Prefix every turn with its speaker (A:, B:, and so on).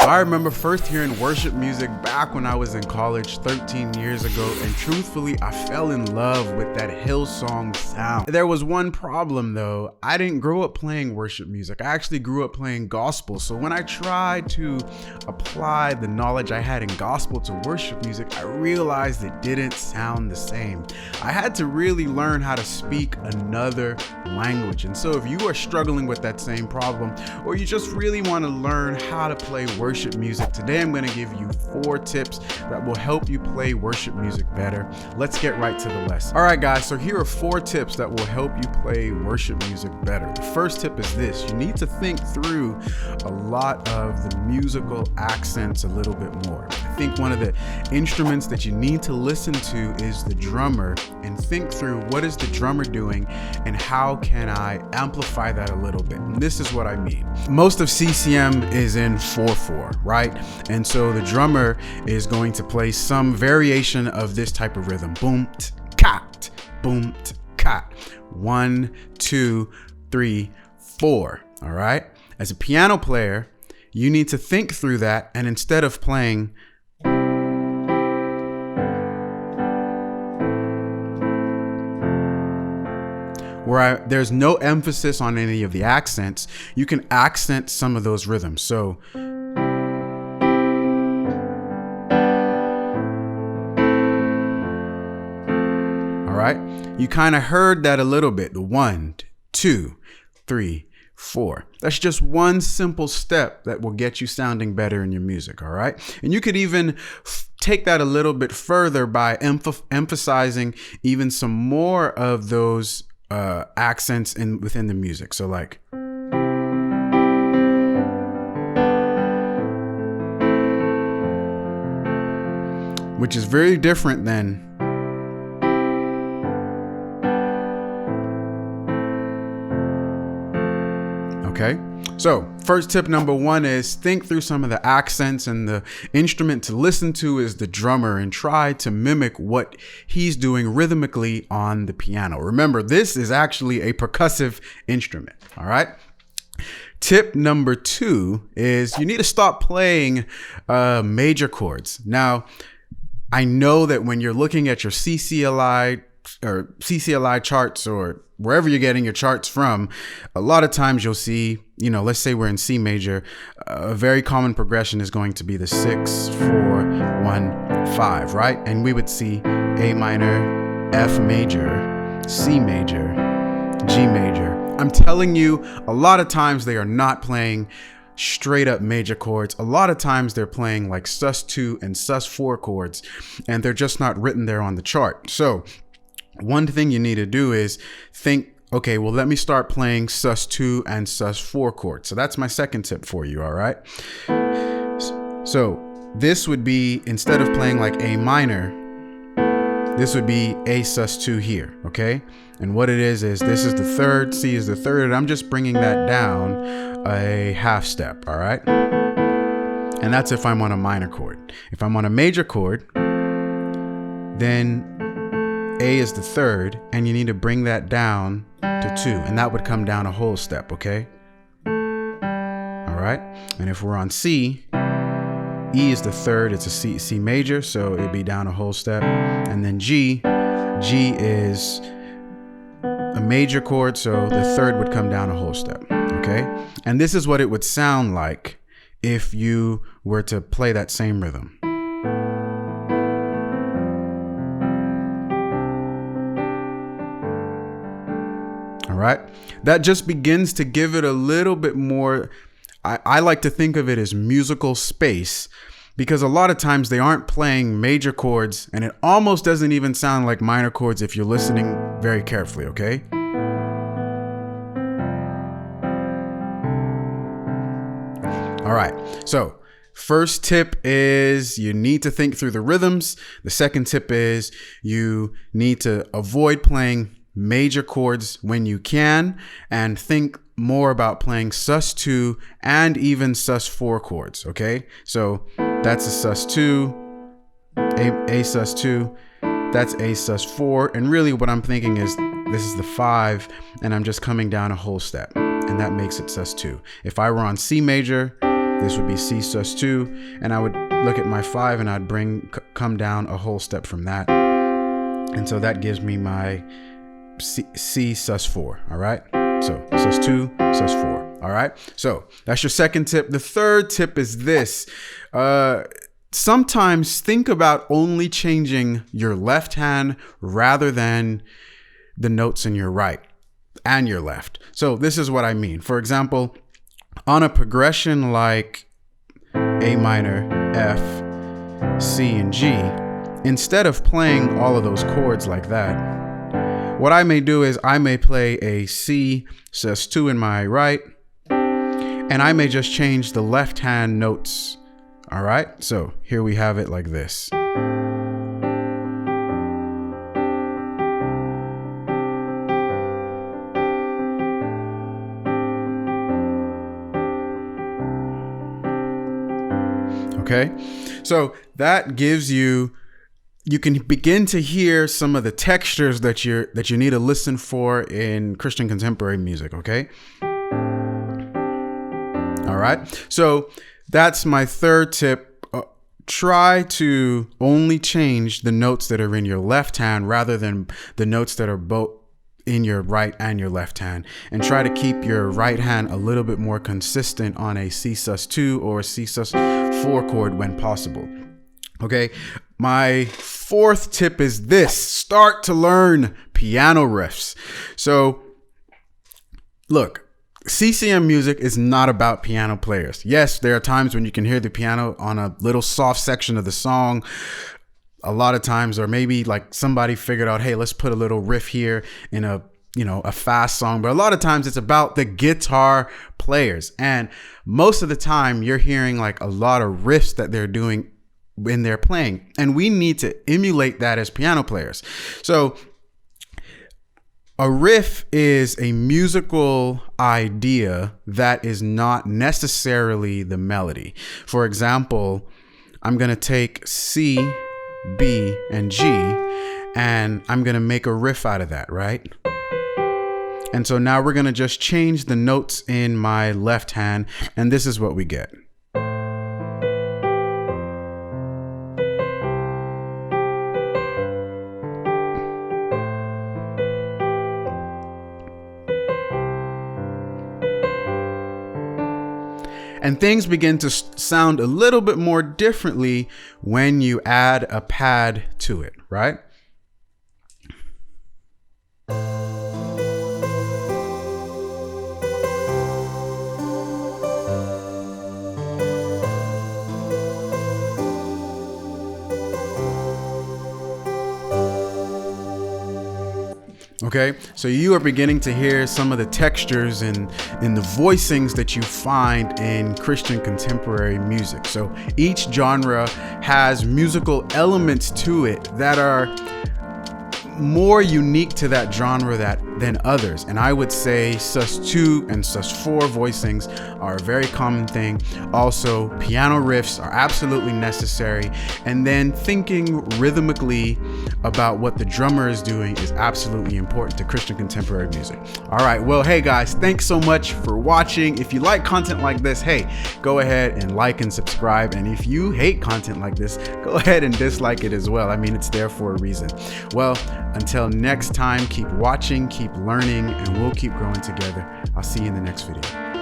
A: I remember first hearing worship music back when I was in college 13 years ago, and truthfully, I fell in love with that Hillsong sound. There was one problem though. I didn't grow up playing worship music. I actually grew up playing gospel. So when I tried to apply the knowledge I had in gospel to worship music, I realized it didn't sound the same. I had to really learn how to speak another language. And so if you are struggling with that same problem, or you just really want to learn how to play worship music, today I'm going to give you 4 tips that will help you play worship music better. Let's get right to the lesson. All right, guys, so here are 4 tips that will help you play worship music better. The first tip is this: you need to think through a lot of the musical accents a little bit more. I think one of the instruments that you need to listen to is the drummer, and think through what is the drummer doing and how can I amplify that a little bit. And this is what I mean. Most of CCM is in 4/4, right? And so the drummer is going to play some variation of this type of rhythm. Boom, cat, boom, cat. 1, 2, 3, 4. All right. As a piano player, you need to think through that, and instead of playing where there's no emphasis on any of the accents, you can accent some of those rhythms. So all right, you kind of heard that a little bit. The 1, 2, 3, 4. That's just one simple step that will get you sounding better in your music. All right. And you could even take that a little bit further by emphasizing even some more of those accents within the music. So like, which is very different than okay. So first tip number 1 is think through some of the accents, and the instrument to listen to is the drummer, and try to mimic what he's doing rhythmically on the piano. Remember, this is actually a percussive instrument. All right. Tip number 2 is you need to stop playing major chords. Now, I know that when you're looking at your CCLI charts, or wherever you're getting your charts from, a lot of times you'll see, let's say we're in C major, a very common progression is going to be the 6, 4, 1, 5, right? And we would see A minor, F major, C major, G major. I'm telling you, a lot of times they are not playing straight up major chords. A lot of times they're playing like sus2 and sus4 chords, and they're just not written there on the chart. So one thing you need to do is think, okay, well, let me start playing sus2 and sus4 chords. So that's my second tip for you. All right. So this would be, instead of playing like A minor, this would be A sus2 here. Okay. And what it is this is the 3rd, C is the 3rd. I'm just bringing that down a half step. All right. And that's if I'm on a minor chord. If I'm on a major chord, then A is the 3rd, and you need to bring that down to 2, and that would come down a whole step. Okay. All right. And if we're on C, E is the 3rd, it's a C major, so it'd be down a whole step. And then G is a major chord, so the 3rd would come down a whole step. Okay. And this is what it would sound like if you were to play that same rhythm. All right. That just begins to give it a little bit more. I like to think of it as musical space, because a lot of times they aren't playing major chords, and it almost doesn't even sound like minor chords if you're listening very carefully. Okay. All right. So first tip is you need to think through the rhythms. The second tip is you need to avoid playing major chords when you can, and think more about playing sus2 and even sus4 chords, okay? So that's a sus2, a sus2, that's a sus4, and really what I'm thinking is this is the 5, and I'm just coming down a whole step, and that makes it sus2. If I were on C major, this would be C sus2, and I would look at my 5 and I'd come down a whole step from that. And so that gives me my C sus4, all right? So sus2, sus4, all right? So that's your second tip. The third tip is this. Sometimes think about only changing your left hand rather than the notes in your right and your left. So this is what I mean. For example, on a progression like A minor, F, C, and G, instead of playing all of those chords like that, what I may do is I may play a C sus2 in my right, and I may just change the left hand notes. All right, so here we have it like this. Okay, so that gives you can begin to hear some of the textures that you need to listen for in Christian contemporary music, okay? All right, so that's my third tip. Try to only change the notes that are in your left hand rather than the notes that are both in your right and your left hand, and try to keep your right hand a little bit more consistent on a C sus2 or a C sus4 chord when possible. Okay, my fourth tip is this: start to learn piano riffs. So look, CCM music is not about piano players. Yes, there are times when you can hear the piano on a little soft section of the song. A lot of times, or maybe like somebody figured out, hey, let's put a little riff here in a fast song. But a lot of times it's about the guitar players. And most of the time you're hearing like a lot of riffs that they're doing when they're playing. And we need to emulate that as piano players. So a riff is a musical idea that is not necessarily the melody. For example, I'm going to take C, B, and G, and I'm going to make a riff out of that, right? And so now we're going to just change the notes in my left hand, and this is what we get. And things begin to sound a little bit more differently when you add a pad to it, right? Okay, so you are beginning to hear some of the textures and in the voicings that you find in Christian contemporary music. So each genre has musical elements to it that are more unique to that genre than others. And I would say sus2 and sus4 voicings are a very common thing. Also, piano riffs are absolutely necessary. And then thinking rhythmically about what the drummer is doing is absolutely important to Christian contemporary music. All right, well, hey guys, thanks so much for watching. If you like content like this, hey, go ahead and like and subscribe. And if you hate content like this, go ahead and dislike it as well. I mean, it's there for a reason. Well, until next time, keep watching, keep learning, and we'll keep growing together. I'll see you in the next video.